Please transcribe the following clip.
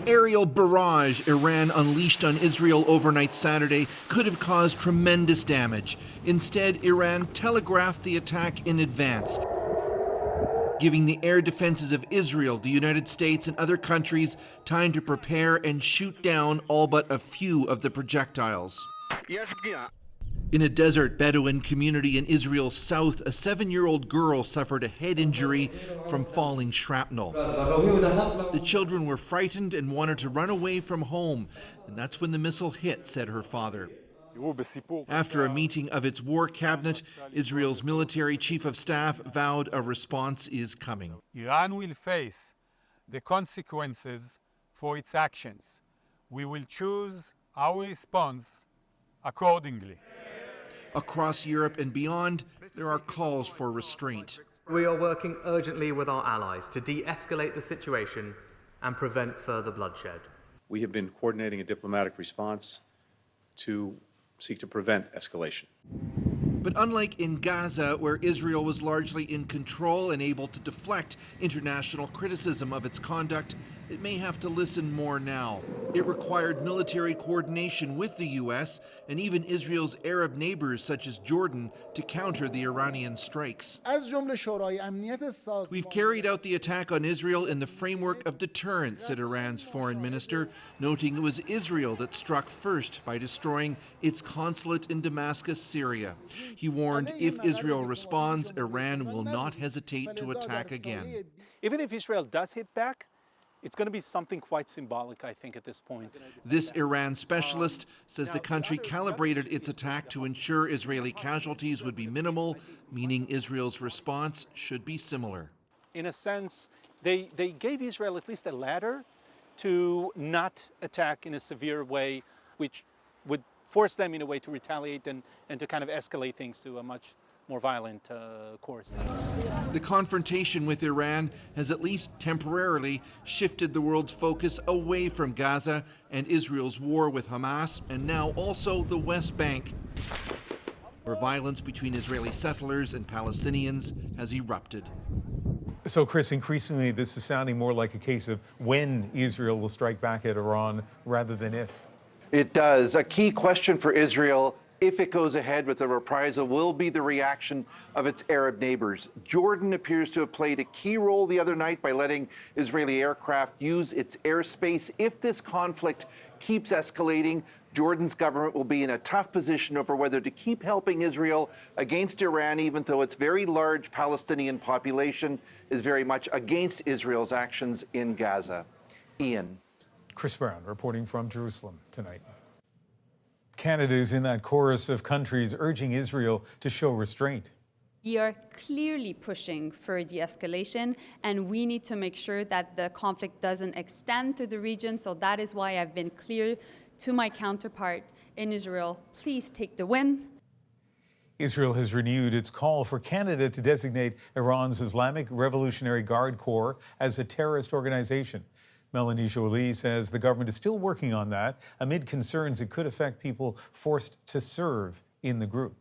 The aerial barrage Iran unleashed on Israel overnight Saturday could have caused tremendous damage. Instead, Iran telegraphed the attack in advance, giving the air defenses of Israel, the United States, and other countries time to prepare and shoot down all but a few of the projectiles. In a desert Bedouin community in Israel's south, a 7-year-old girl suffered a head injury from falling shrapnel. The children were frightened and wanted to run away from home, and that's when the missile hit, said her father. After a meeting of its war cabinet, Israel's military chief of staff vowed a response is coming. Iran will face the consequences for its actions. We will choose our response accordingly. Across Europe and beyond, there are calls for restraint. We are working urgently with our allies to de-escalate the situation and prevent further bloodshed. We have been coordinating a diplomatic response to seek to prevent escalation. But unlike in Gaza, where Israel was largely in control and able to deflect international criticism of its conduct, it may have to listen more now. It required military coordination with the U.S. and even Israel's Arab neighbors, such as Jordan, to counter the Iranian strikes. We've carried out the attack on Israel in the framework of deterrence, said Iran's foreign minister, noting it was Israel that struck first by destroying its consulate in Damascus, Syria. He warned if Israel responds, Iran will not hesitate to attack again. Even if Israel does hit back, it's going to be something quite symbolic, I think, at this point. This Iran specialist says the country calibrated its attack to ensure Israeli casualties would be minimal, meaning Israel's response should be similar. In a sense, they gave Israel at least a ladder to not attack in a severe way, which would force them in a way to retaliate and to kind of escalate things to a much more violent course. The confrontation with Iran has at least temporarily shifted the world's focus away from Gaza and Israel's war with Hamas, and now also the West Bank, where violence between Israeli settlers and Palestinians has erupted. So, Chris, increasingly this is sounding more like a case of when Israel will strike back at Iran rather than if. It does. A key question for Israel, if it goes ahead with a reprisal, will be the reaction of its Arab neighbors. Jordan appears to have played a key role the other night by letting Israeli aircraft use its airspace. If this conflict keeps escalating, Jordan's government will be in a tough position over whether to keep helping Israel against Iran, even though its very large Palestinian population is very much against Israel's actions in Gaza. Ian. Chris Brown reporting from Jerusalem tonight. Canada is in that chorus of countries urging Israel to show restraint. We are clearly pushing for de-escalation, and we need to make sure that the conflict doesn't extend to the region. So that is why I've been clear to my counterpart in Israel, please take the win. Israel has renewed its call for Canada to designate Iran's Islamic Revolutionary Guard Corps as a terrorist organization. Melanie Joly says the government is still working on that amid concerns it could affect people forced to serve in the group.